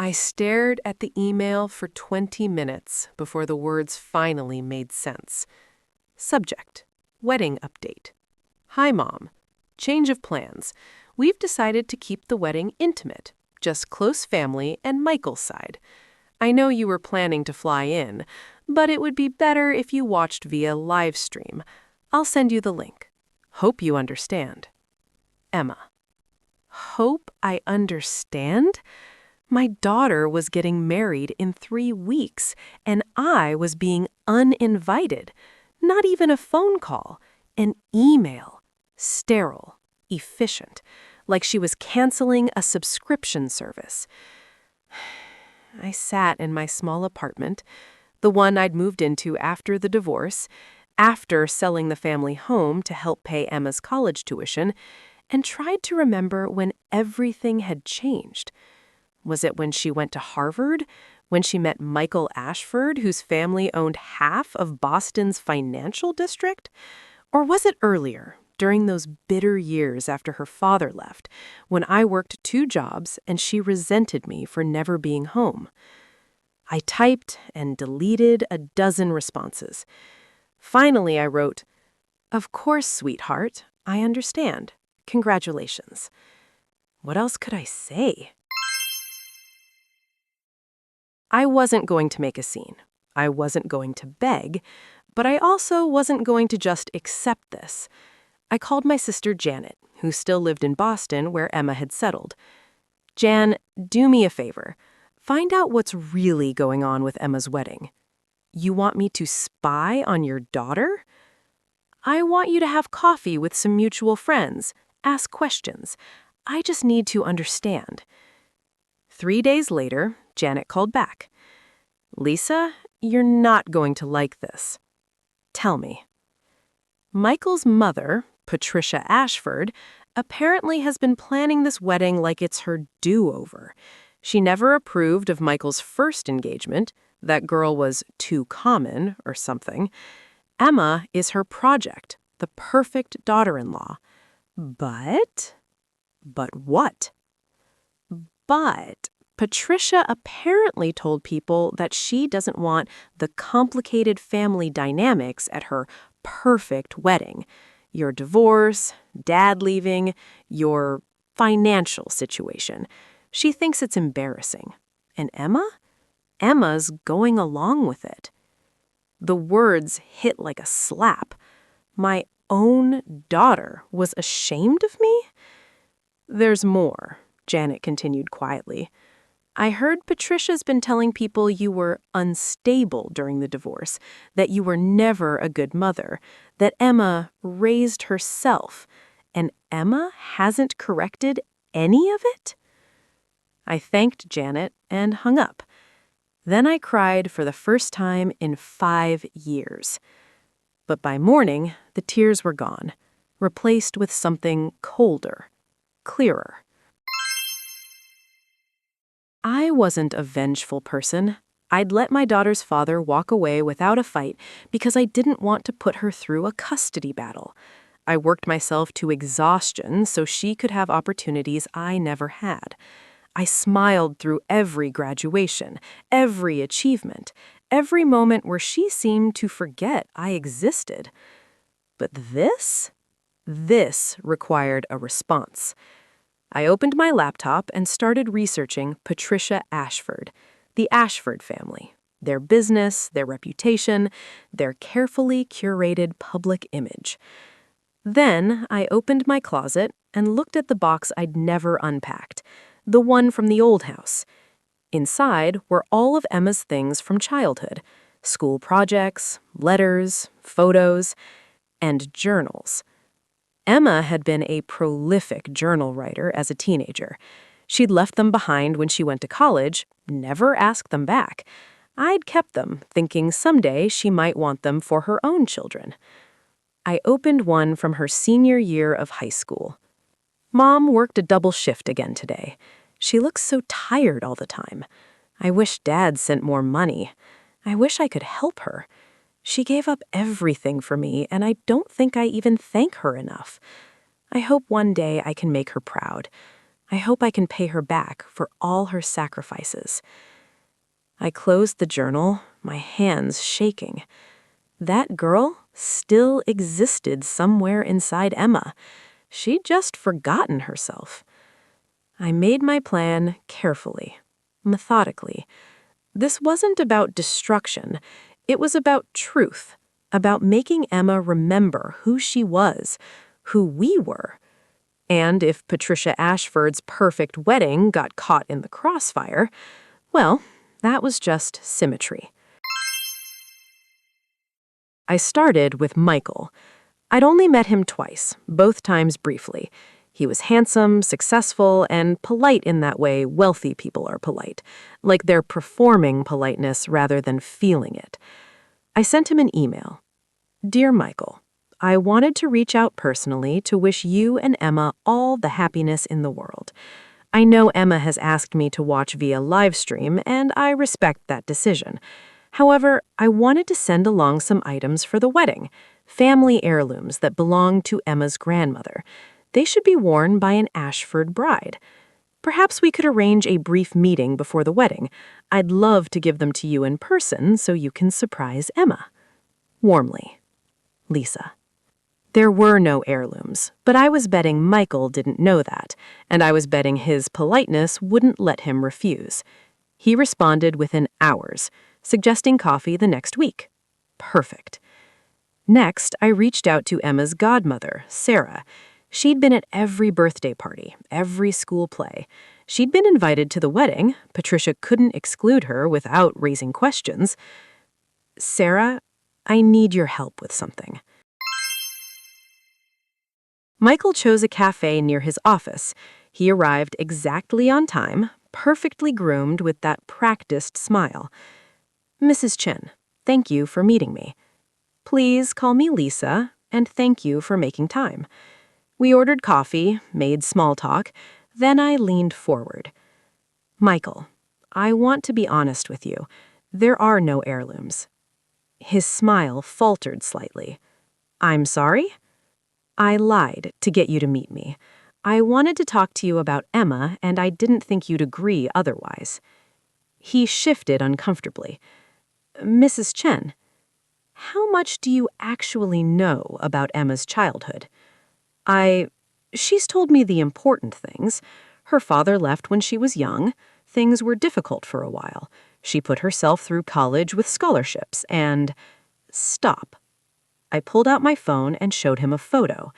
I stared at the email for 20 minutes before the words finally made sense. Subject: wedding update. Hi, Mom. Change of plans. We've decided to keep the wedding intimate, just close family and Michael's side. I know you were planning to fly in, but it would be better if you watched via livestream. I'll send you the link. Hope you understand. Emma. Hope I understand? My daughter was getting married in 3 weeks, and I was being uninvited. Not even a phone call, an email. Sterile, efficient, like she was canceling a subscription service. I sat in my small apartment, the one I'd moved into after the divorce, after selling the family home to help pay Emma's college tuition, and tried to remember when everything had changed. Was it when she went to Harvard? When she met Michael Ashford, whose family owned half of Boston's financial district? Or was it earlier, during those bitter years after her father left, when I worked 2 jobs and she resented me for never being home? I typed and deleted a dozen responses. Finally, I wrote, "Of course, sweetheart, I understand. Congratulations." What else could I say? I wasn't going to make a scene. I wasn't going to beg, but I also wasn't going to just accept this. I called my sister Janet, who still lived in Boston where Emma had settled. "Jan, do me a favor. Find out what's really going on with Emma's wedding. You want me to spy on your daughter? I want you to have coffee with some mutual friends, ask questions. I just need to understand." 3 days later, Janet called back. "Lisa, you're not going to like this. Tell me." Michael's mother, Patricia Ashford, apparently has been planning this wedding like it's her do-over. She never approved of Michael's first engagement. That girl was too common or something. Emma is her project, the perfect daughter-in-law. But what? But Patricia apparently told people that she doesn't want the complicated family dynamics at her perfect wedding. Your divorce, dad leaving, your financial situation. She thinks it's embarrassing. And Emma? Emma's going along with it. The words hit like a slap. My own daughter was ashamed of me? "There's more," Janet continued quietly. "I heard Patricia's been telling people you were unstable during the divorce, that you were never a good mother, that Emma raised herself, and Emma hasn't corrected any of it?" I thanked Janet and hung up. Then I cried for the first time in 5 years. But by morning, the tears were gone, replaced with something colder, clearer. I wasn't a vengeful person. I'd let my daughter's father walk away without a fight because I didn't want to put her through a custody battle. I worked myself to exhaustion so she could have opportunities I never had. I smiled through every graduation, every achievement, every moment where she seemed to forget I existed. But this required a response. I opened my laptop and started researching Patricia Ashford, the Ashford family, their business, their reputation, their carefully curated public image. Then I opened my closet and looked at the box I'd never unpacked, the one from the old house. Inside were all of Emma's things from childhood, school projects, letters, photos, and journals. Emma had been a prolific journal writer as a teenager. She'd left them behind when she went to college, never asked them back. I'd kept them, thinking someday she might want them for her own children. I opened one from her senior year of high school. Mom worked a double shift again today. She looks so tired all the time. I wish Dad sent more money. I wish I could help her. She gave up everything for me, and I don't think I even thank her enough. I hope one day I can make her proud. I hope I can pay her back for all her sacrifices. I closed the journal, my hands shaking. That girl still existed somewhere inside Emma. She'd just forgotten herself. I made my plan carefully, methodically. This wasn't about destruction. It was about truth, about making Emma remember who she was, who we were. And if Patricia Ashford's perfect wedding got caught in the crossfire, well, that was just symmetry. I started with Michael. I'd only met him twice, both times briefly. He was handsome, successful, and polite in that way wealthy people are polite, like they're performing politeness rather than feeling it. I sent him an email. Dear Michael, I wanted to reach out personally to wish you and Emma all the happiness in the world. I know Emma has asked me to watch via livestream, and I respect that decision. However, I wanted to send along some items for the wedding, family heirlooms that belong to Emma's grandmother. They should be worn by an Ashford bride. Perhaps we could arrange a brief meeting before the wedding. I'd love to give them to you in person so you can surprise Emma. Warmly, Lisa. There were no heirlooms, but I was betting Michael didn't know that, and I was betting his politeness wouldn't let him refuse. He responded within hours, suggesting coffee the next week. Perfect. Next, I reached out to Emma's godmother, Sarah. She'd been at every birthday party, every school play. She'd been invited to the wedding. Patricia couldn't exclude her without raising questions. Sarah, I need your help with something. Michael chose a cafe near his office. He arrived exactly on time, perfectly groomed with that practiced smile. Mrs. Chen, thank you for meeting me. Please call me Lisa, and thank you for making time. We ordered coffee, made small talk, then I leaned forward. Michael, I want to be honest with you. There are no heirlooms. His smile faltered slightly. I'm sorry? I lied to get you to meet me. I wanted to talk to you about Emma, and I didn't think you'd agree otherwise. He shifted uncomfortably. Mrs. Chen, how much do you actually know about Emma's childhood? She's told me the important things. Her father left when she was young. Things were difficult for a while. She put herself through college with scholarships and... Stop. I pulled out my phone and showed him a photo.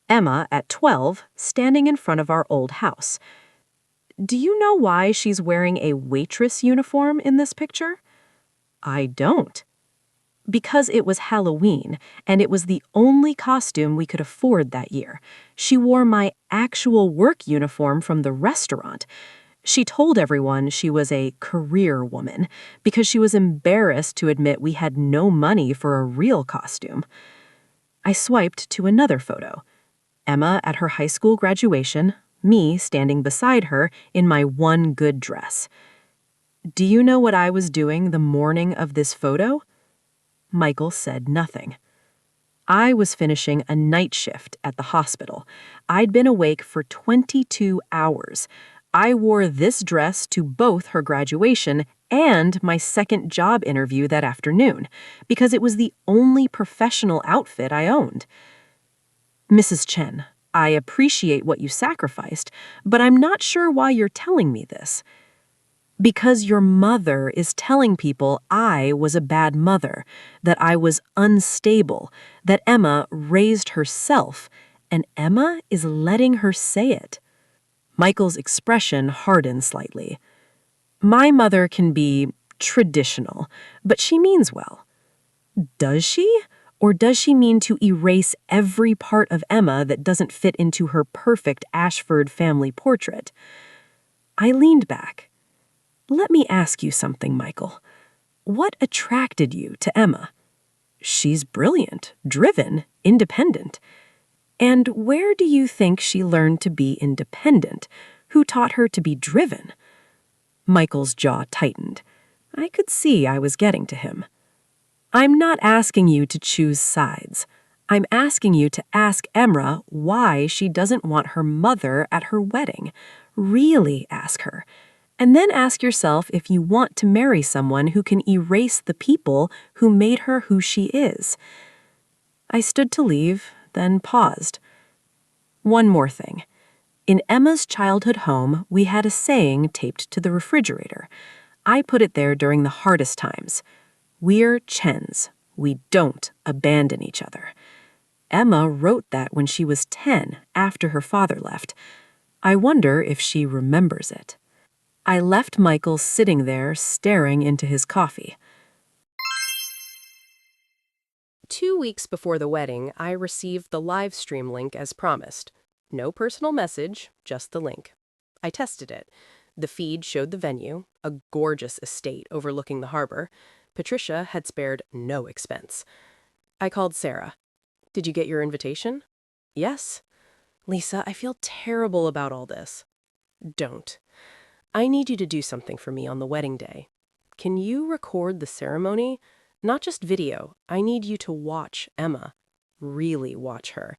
Emma, at 12, standing in front of our old house. Do you know why she's wearing a waitress uniform in this picture? I don't. Because it was Halloween, and it was the only costume we could afford that year. She wore my actual work uniform from the restaurant. She told everyone she was a career woman because she was embarrassed to admit we had no money for a real costume. I swiped to another photo. Emma at her high school graduation, me standing beside her in my one good dress. Do you know what I was doing the morning of this photo? Michael said nothing. I was finishing a night shift at the hospital. I'd been awake for 22 hours. I wore this dress to both her graduation and my second job interview that afternoon, because it was the only professional outfit I owned. Mrs. Chen, I appreciate what you sacrificed, but I'm not sure why you're telling me this. Because your mother is telling people I was a bad mother, that I was unstable, that Emma raised herself, and Emma is letting her say it. Michael's expression hardened slightly. My mother can be traditional, but she means well. Does she? Or does she mean to erase every part of Emma that doesn't fit into her perfect Ashford family portrait? I leaned back. Let me ask you something, Michael. What attracted you to Emma? She's brilliant, driven, independent. And where do you think she learned to be independent? Who taught her to be driven? Michael's jaw tightened. I could see I was getting to him. I'm not asking you to choose sides. I'm asking you to ask Emma why she doesn't want her mother at her wedding. Really ask her. And then ask yourself if you want to marry someone who can erase the people who made her who she is. I stood to leave, then paused. One more thing. In Emma's childhood home, we had a saying taped to the refrigerator. I put it there during the hardest times. We're Chens. We don't abandon each other. Emma wrote that when she was 10, after her father left. I wonder if she remembers it. I left Michael sitting there, staring into his coffee. 2 weeks before the wedding, I received the live stream link as promised. No personal message, just the link. I tested it. The feed showed the venue, a gorgeous estate overlooking the harbor. Patricia had spared no expense. I called Sarah. "Did you get your invitation?" "Yes." "Lisa, I feel terrible about all this." "Don't. I need you to do something for me on the wedding day. Can you record the ceremony? Not just video. I need you to watch Emma. Really watch her.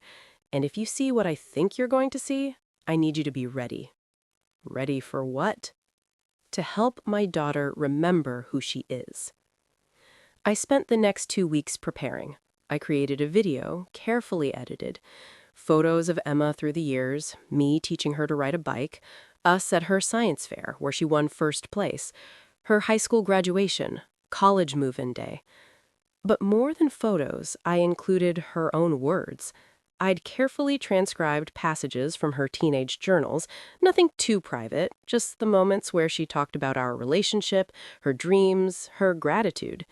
And if you see what I think you're going to see, I need you to be ready." "Ready for what?" "To help my daughter remember who she is." I spent the next 2 weeks preparing. I created a video, carefully edited. Photos of Emma through the years, me teaching her to ride a bike, us at her science fair where she won first place, her high school graduation, college move-in day. But more than photos, I included her own words. I'd carefully transcribed passages from her teenage journals, nothing too private, just the moments where she talked about our relationship, her dreams, her gratitude.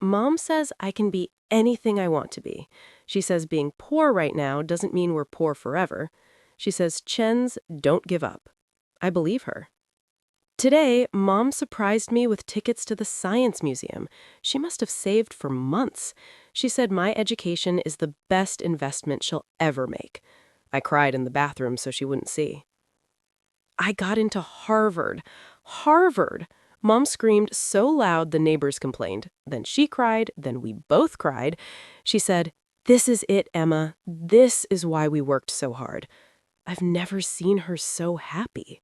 "Mom says I can be anything I want to be. She says being poor right now doesn't mean we're poor forever. She says Chens don't give up." I believe her. Today, Mom surprised me with tickets to the Science Museum. She must have saved for months. She said my education is the best investment she'll ever make. I cried in the bathroom so she wouldn't see. I got into Harvard. Harvard! Mom screamed so loud the neighbors complained. Then she cried, then we both cried. She said, "This is it, Emma. This is why we worked so hard." I've never seen her so happy.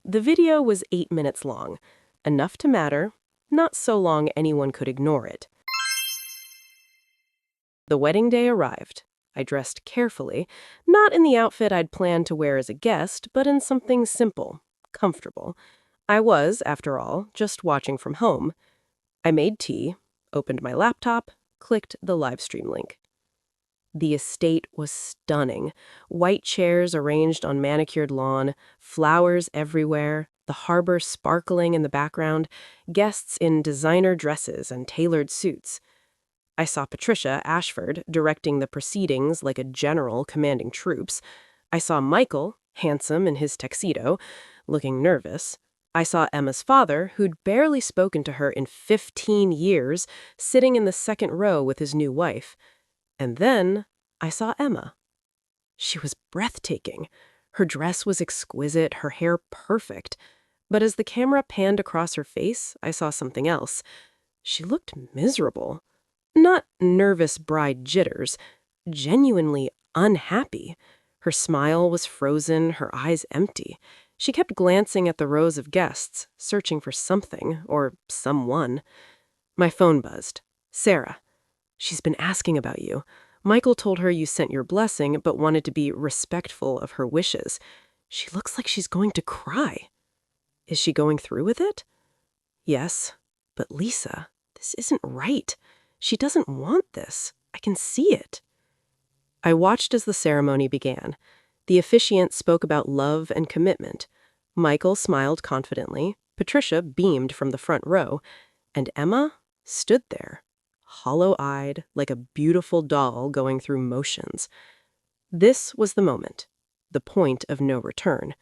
The video was 8 minutes long. Enough to matter, not so long anyone could ignore it. The wedding day arrived. I dressed carefully, not in the outfit I'd planned to wear as a guest, but in something simple, comfortable. I was, after all, just watching from home. I made tea, opened my laptop, clicked the live stream link. The estate was stunning. White chairs arranged on manicured lawn, flowers everywhere, the harbor sparkling in the background, guests in designer dresses and tailored suits. I saw Patricia Ashford directing the proceedings like a general commanding troops. I saw Michael, handsome in his tuxedo, looking nervous. I saw Emma's father, who'd barely spoken to her in 15 years, sitting in the second row with his new wife. And then I saw Emma. She was breathtaking. Her dress was exquisite, her hair perfect. But as the camera panned across her face, I saw something else. She looked miserable. Not nervous bride jitters, genuinely unhappy. Her smile was frozen, her eyes empty. She kept glancing at the rows of guests, searching for something or someone. My phone buzzed. "Sarah. She's been asking about you. Michael told her you sent your blessing but wanted to be respectful of her wishes. She looks like she's going to cry." "Is she going through with it?" "Yes. But Lisa, this isn't right. She doesn't want this. I can see it." I watched as the ceremony began. The officiant spoke about love and commitment. Michael smiled confidently. Patricia beamed from the front row. And Emma stood there, hollow-eyed, like a beautiful doll going through motions. This was the moment, the point of no return.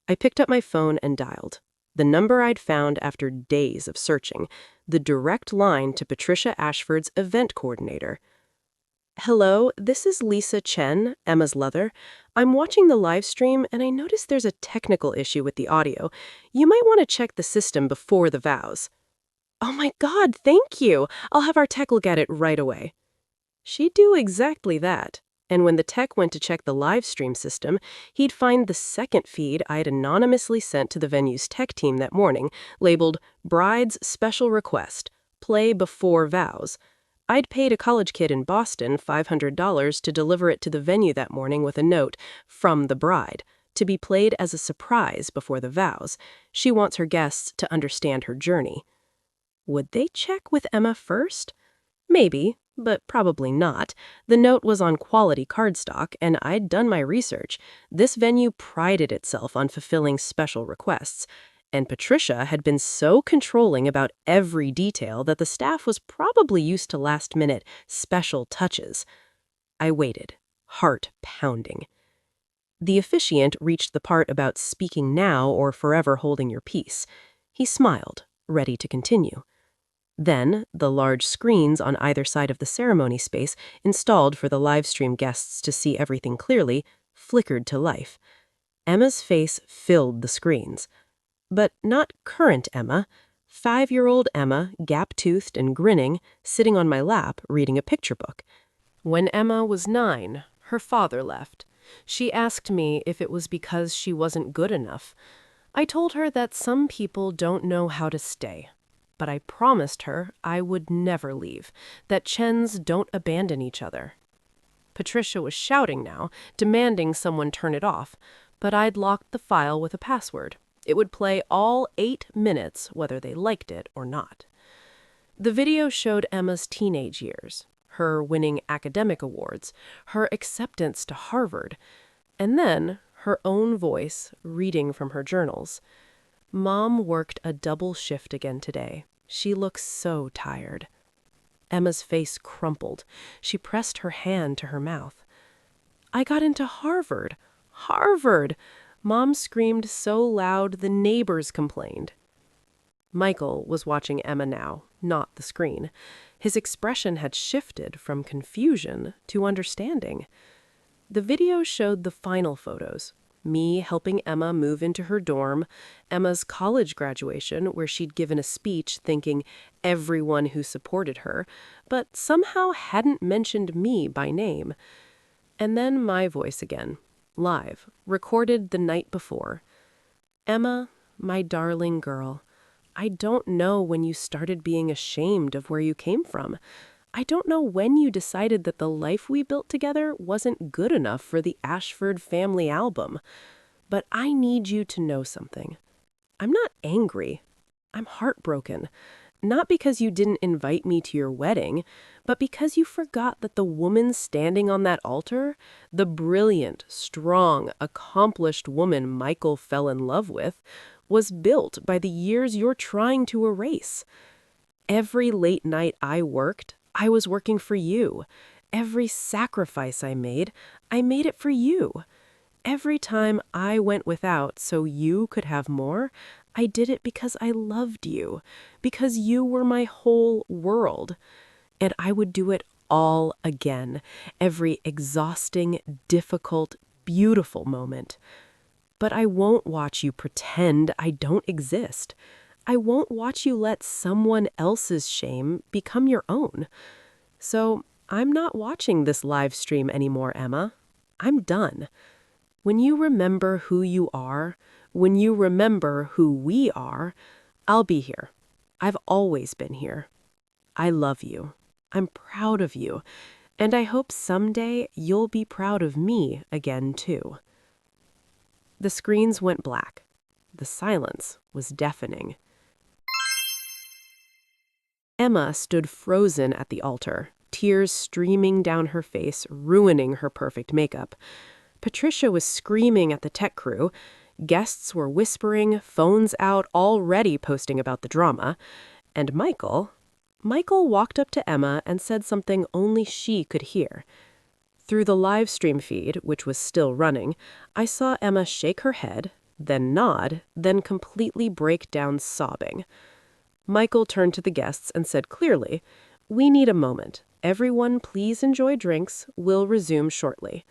I picked up my phone and dialed. The number I'd found after days of searching, the direct line to Patricia Ashford's event coordinator. "Hello, this is Lisa Chen, Emma's mother. I'm watching the live stream and I noticed there's a technical issue with the audio. You might want to check the system before the vows." "Oh my God, thank you. I'll have our tech look at it right away." She'd do exactly that. And when the tech went to check the live stream system, he'd find the second feed I'd anonymously sent to the venue's tech team that morning, labeled Bride's Special Request, Play Before Vows. I'd paid a college kid in Boston $500 to deliver it to the venue that morning with a note, from the bride, to be played as a surprise before the vows. She wants her guests to understand her journey. Would they check with Emma first? Maybe, but probably not. The note was on quality cardstock, and I'd done my research. This venue prided itself on fulfilling special requests, and Patricia had been so controlling about every detail that the staff was probably used to last-minute special touches. I waited, heart pounding. The officiant reached the part about speaking now or forever holding your peace. He smiled, ready to continue. Then, the large screens on either side of the ceremony space, installed for the livestream guests to see everything clearly, flickered to life. Emma's face filled the screens. But not current Emma. 5-year-old Emma, gap-toothed and grinning, sitting on my lap reading a picture book. When Emma was 9, her father left. She asked me if it was because she wasn't good enough. I told her that some people don't know how to stay. But I promised her I would never leave, that Chens don't abandon each other. Patricia was shouting now, demanding someone turn it off, but I'd locked the file with a password. It would play all 8 minutes, whether they liked it or not. The video showed Emma's teenage years, her winning academic awards, her acceptance to Harvard, and then her own voice reading from her journals. Mom worked a double shift again today. She looks so tired. Emma's face crumpled. She pressed her hand to her mouth. I got into Harvard. Harvard! Mom screamed so loud the neighbors complained. Michael was watching Emma now, not the screen. His expression had shifted from confusion to understanding. The video showed the final photos. Me helping Emma move into her dorm, Emma's college graduation where she'd given a speech thanking everyone who supported her, but somehow hadn't mentioned me by name. And then my voice again, live, recorded the night before. Emma, my darling girl, I don't know when you started being ashamed of where you came from. I don't know when you decided that the life we built together wasn't good enough for the Ashford family album. But I need you to know something. I'm not angry. I'm heartbroken. Not because you didn't invite me to your wedding, but because you forgot that the woman standing on that altar, the brilliant, strong, accomplished woman Michael fell in love with, was built by the years you're trying to erase. Every late night I worked, I was working for you. Every sacrifice I made it for you. Every time I went without so you could have more, I did it because I loved you, because you were my whole world. And I would do it all again, every exhausting, difficult, beautiful moment. But I won't watch you pretend I don't exist. I won't watch you let someone else's shame become your own. So I'm not watching this live stream anymore, Emma. I'm done. When you remember who you are, when you remember who we are, I'll be here. I've always been here. I love you. I'm proud of you. And I hope someday you'll be proud of me again, too. The screens went black. The silence was deafening. Emma stood frozen at the altar, tears streaming down her face, ruining her perfect makeup. Patricia was screaming at the tech crew. Guests were whispering, phones out, already posting about the drama. And Michael walked up to Emma and said something only she could hear. Through the live stream feed, which was still running, I saw Emma shake her head, then nod, then completely break down sobbing. Michael turned to the guests and said clearly, "We need a moment. Everyone please enjoy drinks. We'll resume shortly."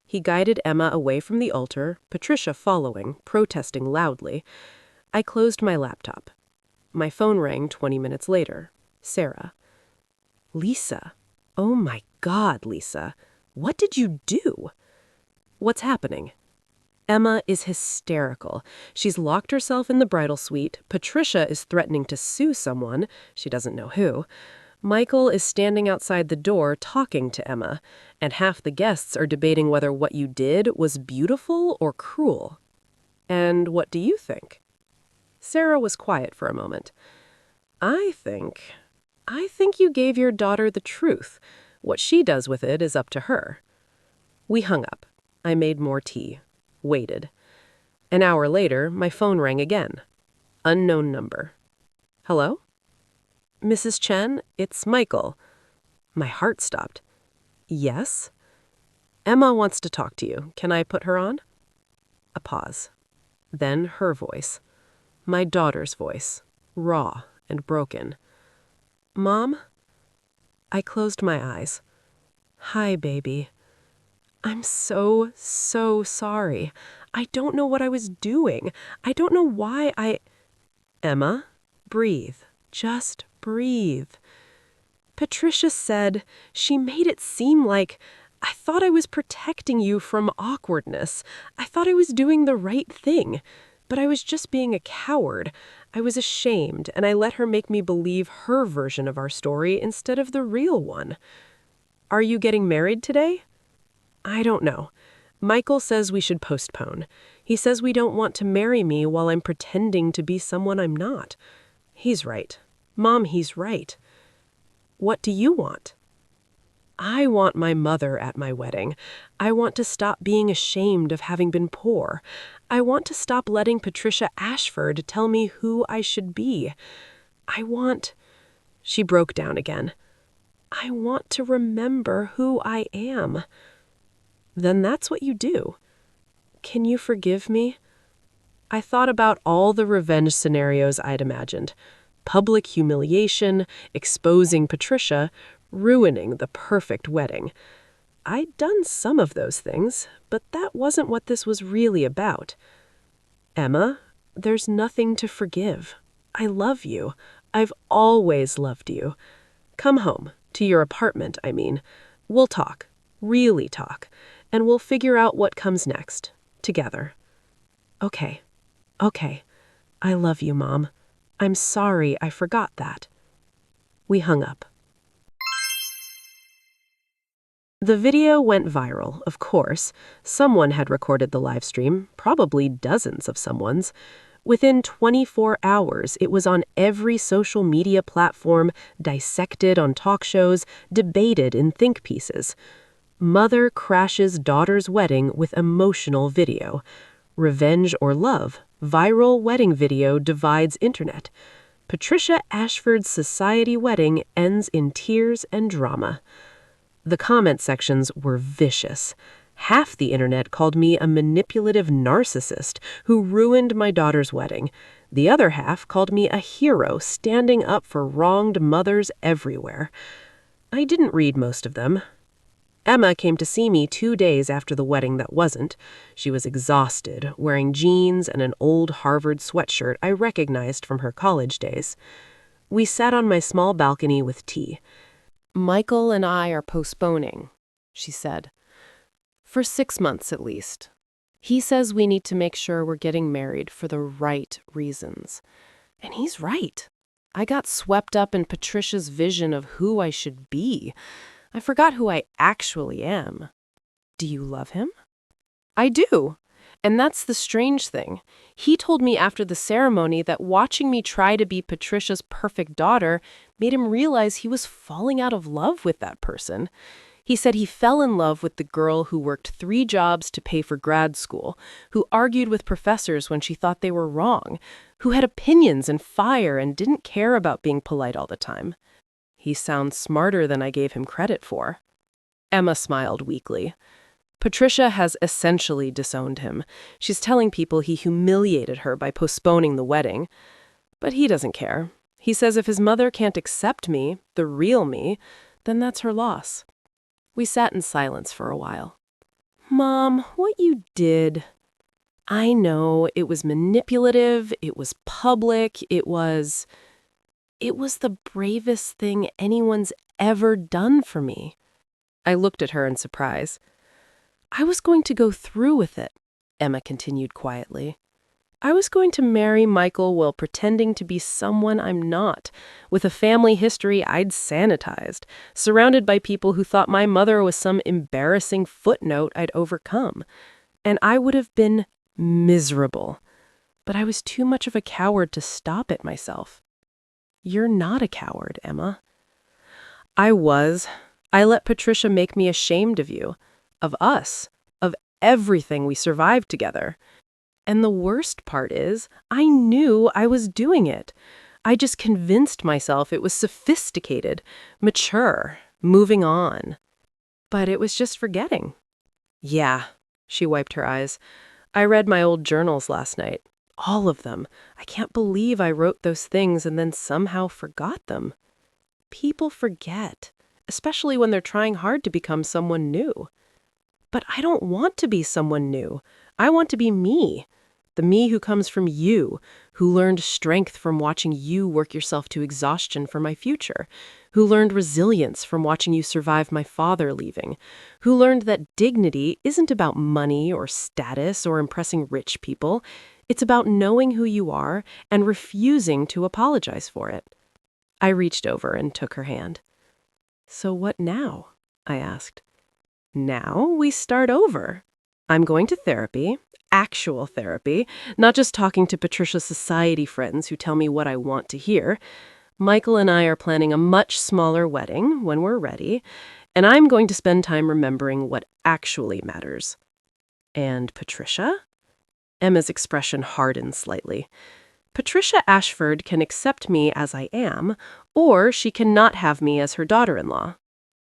He guided Emma away from the altar, Patricia following, protesting loudly. I closed my laptop. My phone rang 20 minutes later. Sarah. "Lisa. Oh my God, Lisa. What did you do? What's happening? Emma is hysterical. She's locked herself in the bridal suite. Patricia is threatening to sue someone. She doesn't know who. Michael is standing outside the door talking to Emma, and half the guests are debating whether what you did was beautiful or cruel. And what do you think? Sarah was quiet for a moment. I think you gave your daughter the truth. What she does with it is up to her. We hung up. I made more tea. Waited. An hour later, my phone rang again. Unknown number. Hello? Mrs. Chen, it's Michael. My heart stopped. Yes? Emma wants to talk to you. Can I put her on? A pause. Then her voice. My daughter's voice. Raw and broken. Mom? I closed my eyes. Hi, baby. I'm so sorry. I don't know what I was doing. I don't know why Emma, breathe. Just breathe. Patricia said, she made it seem like I thought I was protecting you from awkwardness. I thought I was doing the right thing. But I was just being a coward. I was ashamed, and I let her make me believe her version of our story instead of the real one. Are you getting married today? I don't know. Michael says we should postpone. He says we don't want to marry me while I'm pretending to be someone I'm not. He's right. Mom, he's right. What do you want? I want my mother at my wedding. I want to stop being ashamed of having been poor. I want to stop letting Patricia Ashford tell me who I should be. She broke down again. I want to remember who I am. Then that's what you do. Can you forgive me? I thought about all the revenge scenarios I'd imagined. Public humiliation, exposing Patricia, ruining the perfect wedding. I'd done some of those things, but that wasn't what this was really about. Emma, there's nothing to forgive. I love you. I've always loved you. Come home, to your apartment, I mean. We'll talk, really talk, and we'll figure out what comes next, together. Okay. I love you, Mom. I'm sorry I forgot that. We hung up. The video went viral, of course. Someone had recorded the live stream, probably dozens of someone's. Within 24 hours, it was on every social media platform, dissected on talk shows, debated in think pieces. Mother crashes daughter's wedding with emotional video. Revenge or love, viral wedding video divides internet. Patricia Ashford's society wedding ends in tears and drama. The comment sections were vicious. Half the internet called me a manipulative narcissist who ruined my daughter's wedding. The other half called me a hero standing up for wronged mothers everywhere. I didn't read most of them. Emma came to see me 2 days after the wedding that wasn't. She was exhausted, wearing jeans and an old Harvard sweatshirt I recognized from her college days. We sat on my small balcony with tea. Michael and I are postponing, she said. For 6 months at least. He says we need to make sure we're getting married for the right reasons. And he's right. I got swept up in Patricia's vision of who I should be. I forgot who I actually am. Do you love him? I do. And that's the strange thing. He told me after the ceremony that watching me try to be Patricia's perfect daughter made him realize he was falling out of love with that person. He said he fell in love with the girl who worked 3 jobs to pay for grad school, who argued with professors when she thought they were wrong, who had opinions and fire and didn't care about being polite all the time. He sounds smarter than I gave him credit for. Emma smiled weakly. Patricia has essentially disowned him. She's telling people he humiliated her by postponing the wedding. But he doesn't care. He says if his mother can't accept me, the real me, then that's her loss. We sat in silence for a while. Mom, what you did... I know, it was manipulative, it was public, it was the bravest thing anyone's ever done for me. I looked at her in surprise. I was going to go through with it, Emma continued quietly. I was going to marry Michael while pretending to be someone I'm not, with a family history I'd sanitized, surrounded by people who thought my mother was some embarrassing footnote I'd overcome. And I would have been miserable. But I was too much of a coward to stop it myself. You're not a coward, Emma. I was. I let Patricia make me ashamed of you, of us, of everything we survived together. And the worst part is, I knew I was doing it. I just convinced myself it was sophisticated, mature, moving on. But it was just forgetting. Yeah, she wiped her eyes. I read my old journals last night. All of them. I can't believe I wrote those things and then somehow forgot them. People forget, especially when they're trying hard to become someone new. But I don't want to be someone new. I want to be me. The me who comes from you, who learned strength from watching you work yourself to exhaustion for my future, who learned resilience from watching you survive my father leaving, who learned that dignity isn't about money or status or impressing rich people. It's about knowing who you are and refusing to apologize for it. I reached over and took her hand. So what now? I asked. Now we start over. I'm going to therapy, actual therapy, not just talking to Patricia's society friends who tell me what I want to hear. Michael and I are planning a much smaller wedding when we're ready, and I'm going to spend time remembering what actually matters. And Patricia? Emma's expression hardened slightly. Patricia Ashford can accept me as I am, or she cannot have me as her daughter-in-law.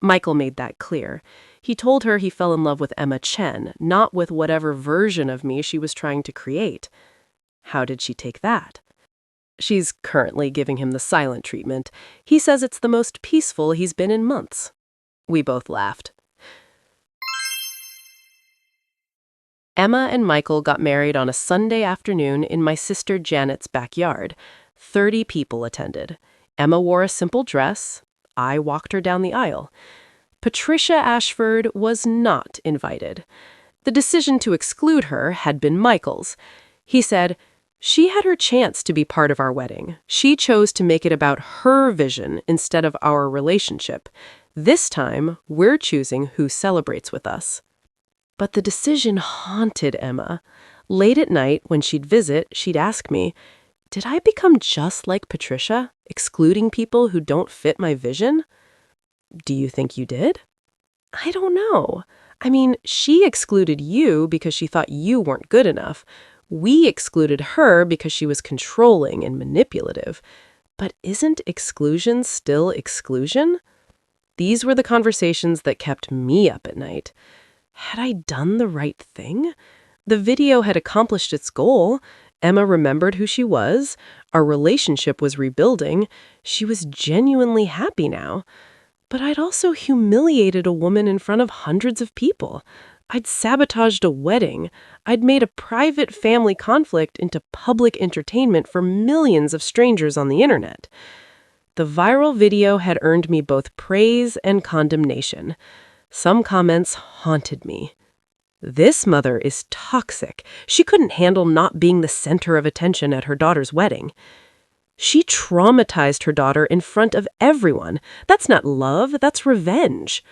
Michael made that clear. He told her he fell in love with Emma Chen, not with whatever version of me she was trying to create. How did she take that? She's currently giving him the silent treatment. He says it's the most peaceful he's been in months. We both laughed. Emma and Michael got married on a Sunday afternoon in my sister Janet's backyard. 30 people attended. Emma wore a simple dress. I walked her down the aisle. Patricia Ashford was not invited. The decision to exclude her had been Michael's. He said, she had her chance to be part of our wedding. She chose to make it about her vision instead of our relationship. This time, we're choosing who celebrates with us. But the decision haunted Emma. Late at night, when she'd visit, she'd ask me, did I become just like Patricia, excluding people who don't fit my vision? Do you think you did? I don't know. I mean, she excluded you because she thought you weren't good enough. We excluded her because she was controlling and manipulative. But isn't exclusion still exclusion? These were the conversations that kept me up at night. Had I done the right thing? The video had accomplished its goal. Emma remembered who she was. Our relationship was rebuilding. She was genuinely happy now. But I'd also humiliated a woman in front of hundreds of people. I'd sabotaged a wedding. I'd made a private family conflict into public entertainment for millions of strangers on the internet. The viral video had earned me both praise and condemnation. Some comments haunted me. This mother is toxic. She couldn't handle not being the center of attention at her daughter's wedding. She traumatized her daughter in front of everyone. That's not love, that's revenge.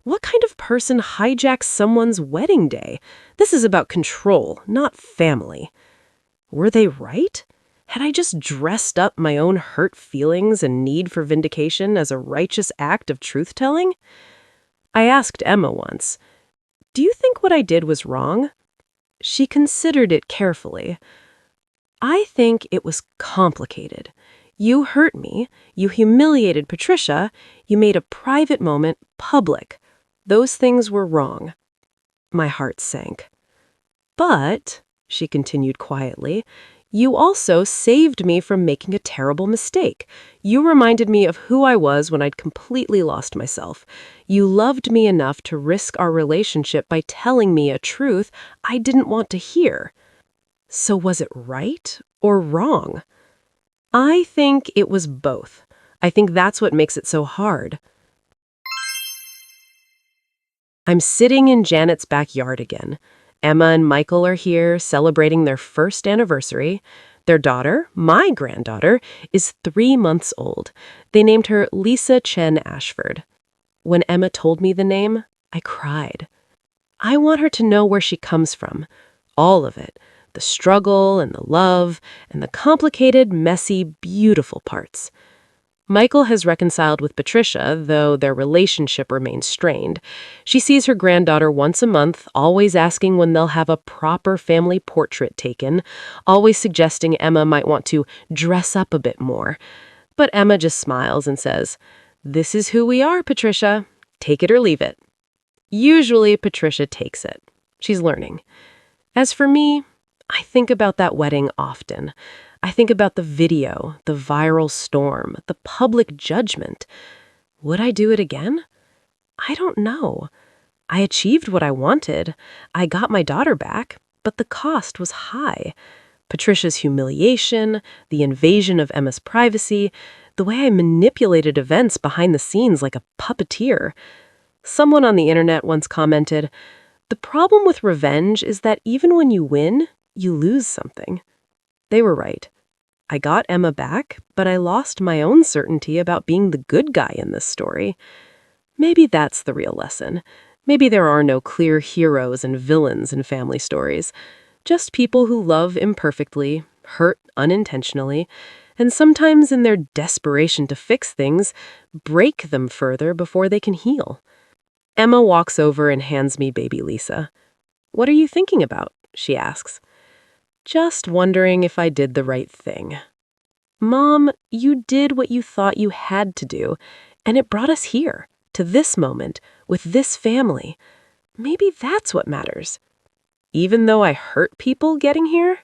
What kind of person hijacks someone's wedding day? This is about control, not family. Were they right? Had I just dressed up my own hurt feelings and need for vindication as a righteous act of truth-telling? I asked Emma once, do you think what I did was wrong? She considered it carefully. I think it was complicated. You hurt me, you humiliated Patricia, you made a private moment public. Those things were wrong. My heart sank. But, she continued quietly, you also saved me from making a terrible mistake. You reminded me of who I was when I'd completely lost myself. You loved me enough to risk our relationship by telling me a truth I didn't want to hear. So was it right or wrong? I think it was both. I think that's what makes it so hard. I'm sitting in Janet's backyard again. Emma and Michael are here celebrating their first anniversary. Their daughter, my granddaughter, is 3 months old. They named her Lisa Chen Ashford. When Emma told me the name, I cried. I want her to know where she comes from. All of it. The struggle and the love and the complicated, messy, beautiful parts. Michael has reconciled with Patricia, though their relationship remains strained. She sees her granddaughter once a month, always asking when they'll have a proper family portrait taken, always suggesting Emma might want to dress up a bit more. But Emma just smiles and says, "This is who we are, Patricia. Take it or leave it." Usually, Patricia takes it. She's learning. As for me, I think about that wedding often. I think about the video, the viral storm, the public judgment. Would I do it again? I don't know. I achieved what I wanted. I got my daughter back, but the cost was high. Patricia's humiliation, the invasion of Emma's privacy, the way I manipulated events behind the scenes like a puppeteer. Someone on the internet once commented, "The problem with revenge is that even when you win, you lose something." They were right. I got Emma back, but I lost my own certainty about being the good guy in this story. Maybe that's the real lesson. Maybe there are no clear heroes and villains in family stories. Just people who love imperfectly, hurt unintentionally, and sometimes in their desperation to fix things, break them further before they can heal. Emma walks over and hands me baby Lisa. "What are you thinking about?" she asks. "Just wondering if I did the right thing." "Mom, you did what you thought you had to do, and it brought us here, to this moment, with this family. Maybe that's what matters. Even though I hurt people getting here?"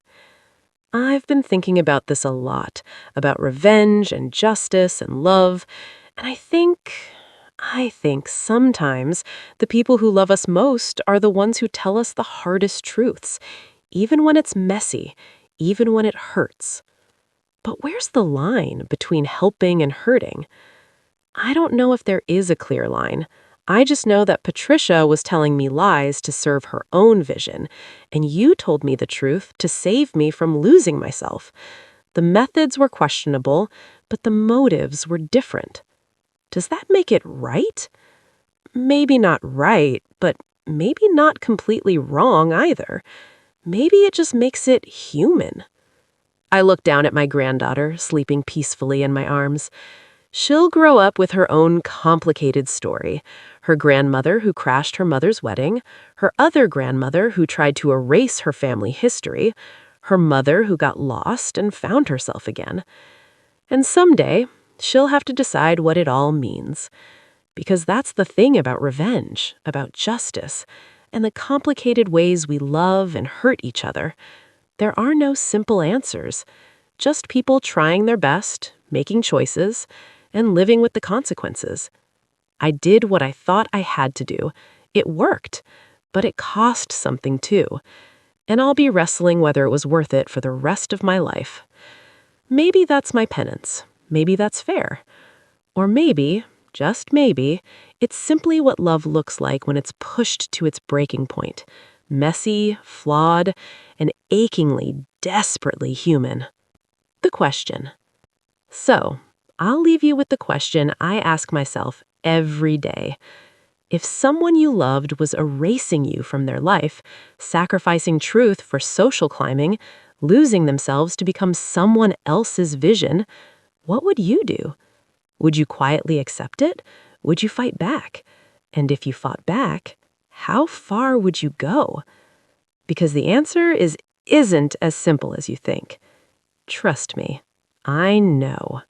I've been thinking about this a lot, about revenge and justice and love, and I think sometimes the people who love us most are the ones who tell us the hardest truths, even when it's messy, even when it hurts. But where's the line between helping and hurting? I don't know if there is a clear line. I just know that Patricia was telling me lies to serve her own vision, and you told me the truth to save me from losing myself. The methods were questionable, but the motives were different. Does that make it right? Maybe not right, but maybe not completely wrong either. Maybe it just makes it human. I look down at my granddaughter, sleeping peacefully in my arms. She'll grow up with her own complicated story. Her grandmother who crashed her mother's wedding, her other grandmother who tried to erase her family history, her mother who got lost and found herself again. And someday, she'll have to decide what it all means. Because that's the thing about revenge, about justice, and the complicated ways we love and hurt each other. There are no simple answers, just people trying their best, making choices, and living with the consequences. I did what I thought I had to do. It worked, but it cost something too. And I'll be wrestling whether it was worth it for the rest of my life. Maybe that's my penance. Maybe that's fair. Or maybe, just maybe, it's simply what love looks like when it's pushed to its breaking point. Messy, flawed, and achingly, desperately human. The question. So, I'll leave you with the question I ask myself every day. If someone you loved was erasing you from their life, sacrificing truth for social climbing, losing themselves to become someone else's vision, what would you do? Would you quietly accept it? Would you fight back? And if you fought back, how far would you go? Because the answer isn't as simple as you think. Trust me, I know.